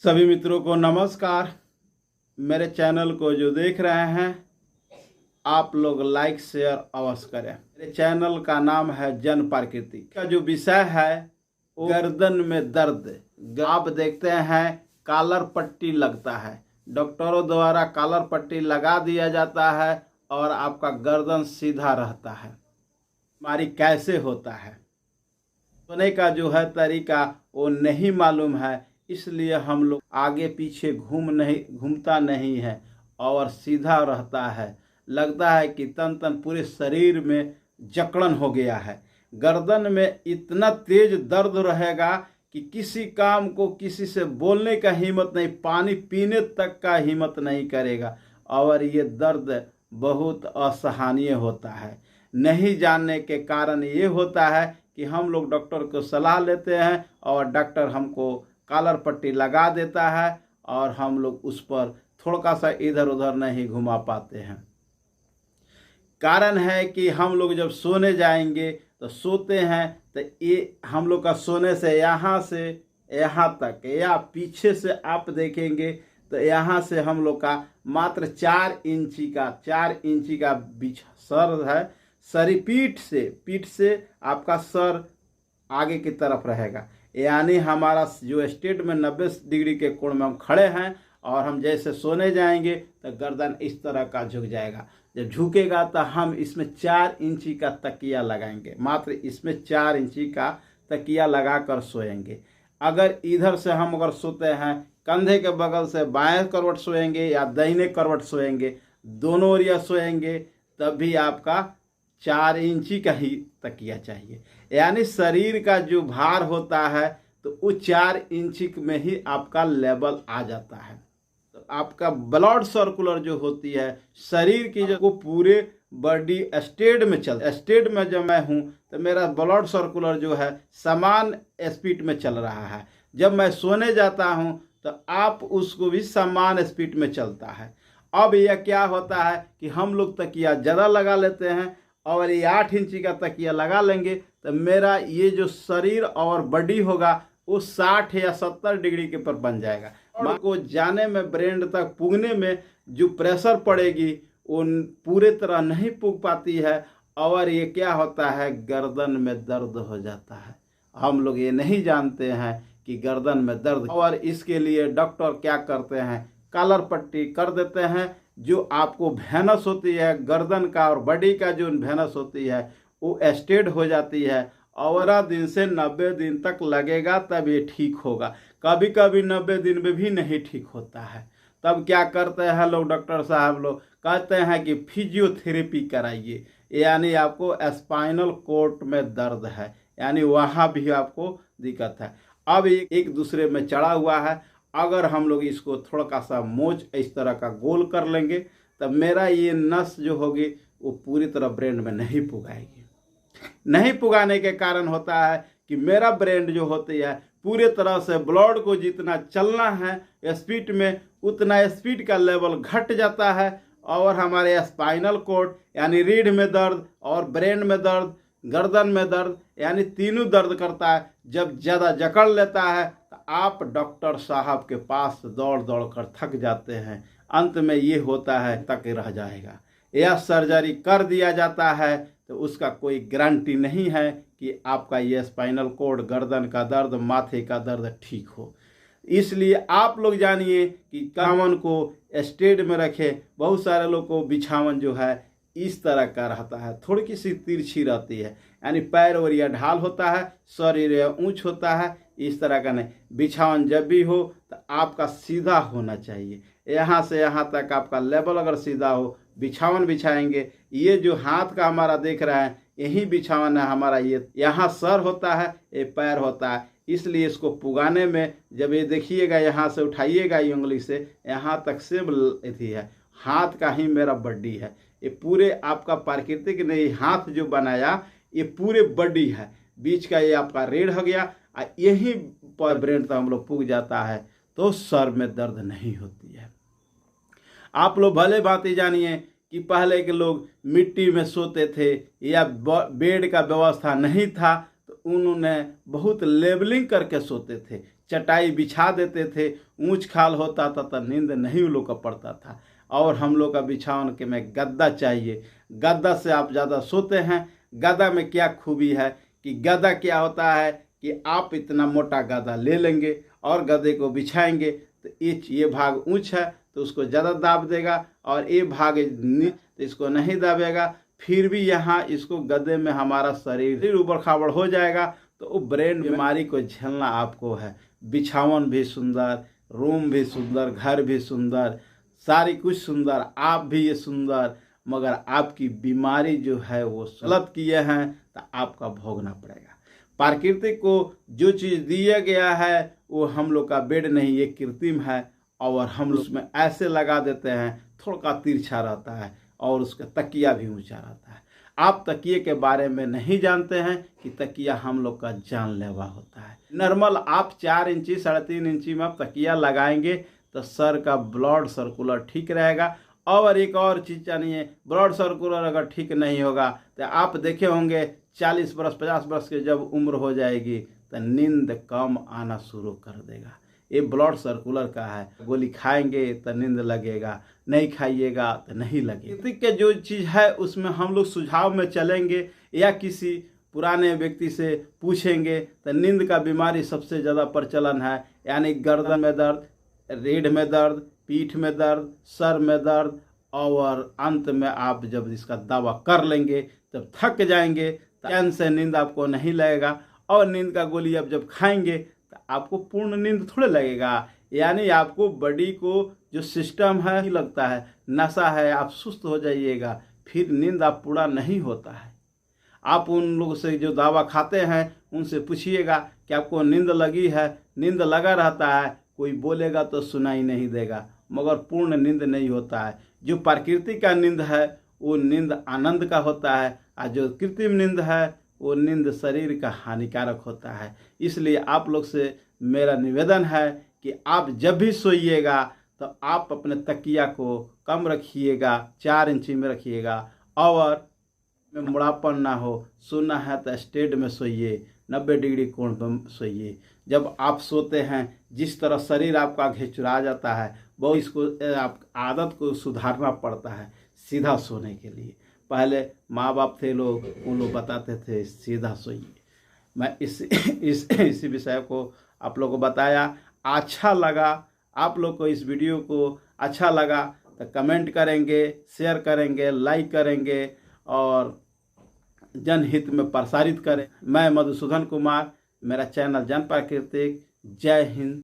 सभी मित्रों को नमस्कार। मेरे चैनल को जो देख रहे हैं आप लोग लाइक शेयर अवश्य करें। मेरे चैनल का नाम है जन प्रकृति का जो विषय है वो गर्दन में दर्द। आप देखते हैं कॉलर पट्टी लगता है, डॉक्टरों द्वारा कॉलर पट्टी लगा दिया जाता है और आपका गर्दन सीधा रहता है। बीमारी कैसे होता है सोने का जो है तरीका वो नहीं मालूम है, इसलिए हम लोग आगे पीछे घूमता नहीं है और सीधा रहता है। लगता है कि तन पूरे शरीर में जकड़न हो गया है। गर्दन में इतना तेज दर्द रहेगा कि किसी काम को किसी से बोलने का हिम्मत नहीं, पानी पीने तक का हिम्मत नहीं करेगा। और ये दर्द बहुत असहनीय होता है। नहीं जानने के कारण ये होता है कि हम लोग डॉक्टर को सलाह लेते हैं और डॉक्टर हमको कॉलर पट्टी लगा देता है और हम लोग उस पर थोड़ा सा इधर उधर नहीं घुमा पाते हैं। कारण है कि हम लोग जब सोने जाएंगे तो सोते हैं तो ये हम लोग का सोने से यहाँ तक या पीछे से आप देखेंगे तो यहाँ से हम लोग का मात्र 4 इंची का बीच सर है। सरी पीठ से आपका सर आगे की तरफ रहेगा, यानी हमारा जो स्टेट में 90 डिग्री के कोण में हम खड़े हैं और हम जैसे सोने जाएंगे तो गर्दन इस तरह का झुक जाएगा। जब झुकेगा तो हम इसमें 4 इंची का तकिया लगाएंगे, मात्र इसमें 4 इंची का तकिया लगाकर सोएंगे। अगर इधर से हम अगर सोते हैं कंधे के बगल से बाएं करवट सोएंगे या दाहिने करवट सोएंगे, दोनों ओरिया सोएंगे, तब भी आपका 4 इंची का ही तकिया चाहिए। यानी शरीर का जो भार होता है तो वो 4 इंची में ही आपका लेवल आ जाता है। तो आपका ब्लड सर्कुलर जो होती है शरीर की, जो वो पूरे बॉडी स्टेट में जब मैं हूँ तो मेरा ब्लड सर्कुलर जो है समान स्पीड में चल रहा है। जब मैं सोने जाता हूँ तो आप उसको भी समान स्पीड में चलता है। अब यह क्या होता है कि हम लोग तकिया ज़्यादा लगा लेते हैं और ये 8 इंची का तकिया लगा लेंगे तो मेरा ये जो शरीर और बॉडी होगा वो 60 या 70 डिग्री के पर बन जाएगा। और को जाने में ब्रेन तक पुगने में जो प्रेशर पड़ेगी वो पूरे तरह नहीं पुग पाती है और ये क्या होता है, गर्दन में दर्द हो जाता है। हम लोग ये नहीं जानते हैं कि गर्दन में दर्द, और इसके लिए डॉक्टर क्या करते हैं, कॉलर पट्टी कर देते हैं। जो आपको भेनस होती है गर्दन का और बॉडी का जो भेनस होती है वो स्टेट हो जाती है और 18 दिन से 90 दिन तक लगेगा तब ये ठीक होगा। कभी कभी 90 दिन में भी नहीं ठीक होता है। तब क्या करते हैं लोग, डॉक्टर साहब लोग कहते हैं कि फिजियोथेरेपी कराइए, यानी आपको स्पाइनल कोर्ड में दर्द है, यानी वहाँ भी आपको दिक्कत है। अब एक दूसरे में चढ़ा हुआ है। अगर हम लोग इसको थोड़ा सा मोच इस तरह का गोल कर लेंगे तब मेरा ये नस जो होगी वो पूरी तरह ब्रेन में नहीं पुगाएगी। नहीं पुगाने के कारण होता है कि मेरा ब्रेन जो होती है पूरे तरह से ब्लड को जितना चलना है स्पीड में उतना स्पीड का लेवल घट जाता है और हमारे स्पाइनल कोर्ड यानी रीढ़ में दर्द और ब्रेन में दर्द, गर्दन में दर्द, यानी तीनों दर्द करता है। जब ज़्यादा जकड़ लेता है तो आप डॉक्टर साहब के पास दौड़ कर थक जाते हैं। अंत में ये होता है तक रह जाएगा, या सर्जरी कर दिया जाता है तो उसका कोई गारंटी नहीं है कि आपका ये स्पाइनल कोर्ड, गर्दन का दर्द, माथे का दर्द ठीक हो। इसलिए आप लोग जानिए कि बिछावन को स्टेट में रखें। बहुत सारे लोग को बिछावन जो है इस तरह का रहता है, थोड़ी सी तिरछी रहती है, यानी पैर और या ढाल होता है, शरीर ऊंच होता है, इस तरह का नहीं। बिछावन जब भी हो तो आपका सीधा होना चाहिए, यहाँ से यहाँ तक आपका लेवल अगर सीधा हो बिछावन बिछाएंगे। ये जो हाथ का हमारा देख रहे हैं यही बिछावन है हमारा, ये यहाँ सर होता है, ये पैर होता है। इसलिए इसको पुगाने में जब ये देखिएगा यहाँ से उठाइएगा ये उंगली से यहाँ तक से थी है, हाथ का ही मेरा बॉडी है। ये पूरे आपका प्राकृतिक ने हाथ जो बनाया ये पूरे बॉडी है, बीच का ये आपका रीढ़ हो गया, यही पर ब्रेन तक हम लोग पुग जाता है तो सर में दर्द नहीं होती है। आप लोग भले बात ही जानिए कि पहले के लोग मिट्टी में सोते थे या बेड का व्यवस्था नहीं था तो उन्होंने बहुत लेवलिंग करके सोते थे, चटाई बिछा देते थे, ऊंच खाल होता था तो नींद नहीं उन लोग का पड़ता था। और हम लोग का बिछावन के में गद्दा चाहिए। गद्दा से आप ज़्यादा सोते हैं। गद्दा में क्या खूबी है कि गद्दा क्या होता है कि आप इतना मोटा गद्दा ले लेंगे और गद्दे को बिछाएंगे तो ये भाग ऊंच है तो उसको ज़्यादा दाब देगा, और ये भाग तो इसको नहीं दाबेगा। फिर भी यहाँ इसको गद्दे में हमारा शरीर ऊबड़ खाबड़ हो जाएगा, तो वो ब्रेन बीमारी को झेलना आपको है। बिछावन भी सुंदर, रूम भी सुंदर, घर भी सुंदर, सारी कुछ सुंदर, आप भी ये सुंदर, मगर आपकी बीमारी जो है वो गलत किए हैं तो आपका भोगना पड़ेगा। प्रकृति को जो चीज़ दिया गया है वो हम लोग का बेड नहीं, ये कृत्रिम है, और हम उसमें ऐसे लगा देते हैं, थोड़ा तिरछा रहता है और उसका तकिया भी ऊंचा रहता है। आप तकिए के बारे में नहीं जानते हैं कि तकिया हम लोग का जानलेवा होता है। नॉर्मल आप 4 इंची 3.5 इंची में आप तकिया लगाएंगे तो सर का ब्लड सर्कुलर ठीक रहेगा। और एक और चीज़ जानिए, ब्लड सर्कुलर अगर ठीक नहीं होगा तो आप देखे होंगे 40 बरस 50 बरस की जब उम्र हो जाएगी तो नींद कम आना शुरू कर देगा। ये ब्लड सर्कुलर का है। गोली खाएंगे तो नींद लगेगा, नहीं खाइएगा तो नहीं लगेगा। प्रकृति के जो चीज़ है उसमें हम लोग सुझाव में चलेंगे या किसी पुराने व्यक्ति से पूछेंगे तो नींद का बीमारी सबसे ज़्यादा प्रचलन है, यानी गर्दन में दर्द, रीढ़ में दर्द, पीठ में दर्द, सर में दर्द, और अंत में आप जब इसका दावा कर लेंगे तब थक जाएंगे तो चैन से नींद आपको नहीं लगेगा। और नींद का गोली आप जब खाएंगे तो आपको पूर्ण नींद थोड़े लगेगा, यानी आपको बॉडी को जो सिस्टम है ही लगता है नशा है, आप सुस्त हो जाइएगा, फिर नींद आप पूरा नहीं होता है। आप उन लोगों से जो दवा खाते हैं उनसे पूछिएगा कि आपको नींद लगी है, नींद लगा रहता है, कोई बोलेगा तो सुनाई नहीं देगा, मगर पूर्ण नींद नहीं होता है। जो प्रकृति का नींद है वो नींद आनंद का होता है, और जो कृत्रिम नींद है वो नींद शरीर का हानिकारक होता है। इसलिए आप लोग से मेरा निवेदन है कि आप जब भी सोइएगा तो आप अपने तकिया को कम रखिएगा, 4 इंची में रखिएगा, और में मुड़ापन ना हो। सोना है तो स्ट्रेट में सोइए, 90 डिग्री कोण पर सोइए। जब आप सोते हैं जिस तरह शरीर आपका घिचुरा जाता है, वो इसको आप आदत को सुधारना पड़ता है सीधा सोने के लिए। पहले माँ बाप थे लोग, उन लोग बताते थे सीधा सोइए। मैं इसी विषय को आप लोगों को बताया। अच्छा लगा, आप लोग को इस वीडियो को अच्छा लगा तो कमेंट करेंगे, शेयर करेंगे, लाइक करेंगे और जनहित में प्रसारित करें। मैं मधुसूदन कुमार, मेरा चैनल जन प्राकृतिक। जय हिंद।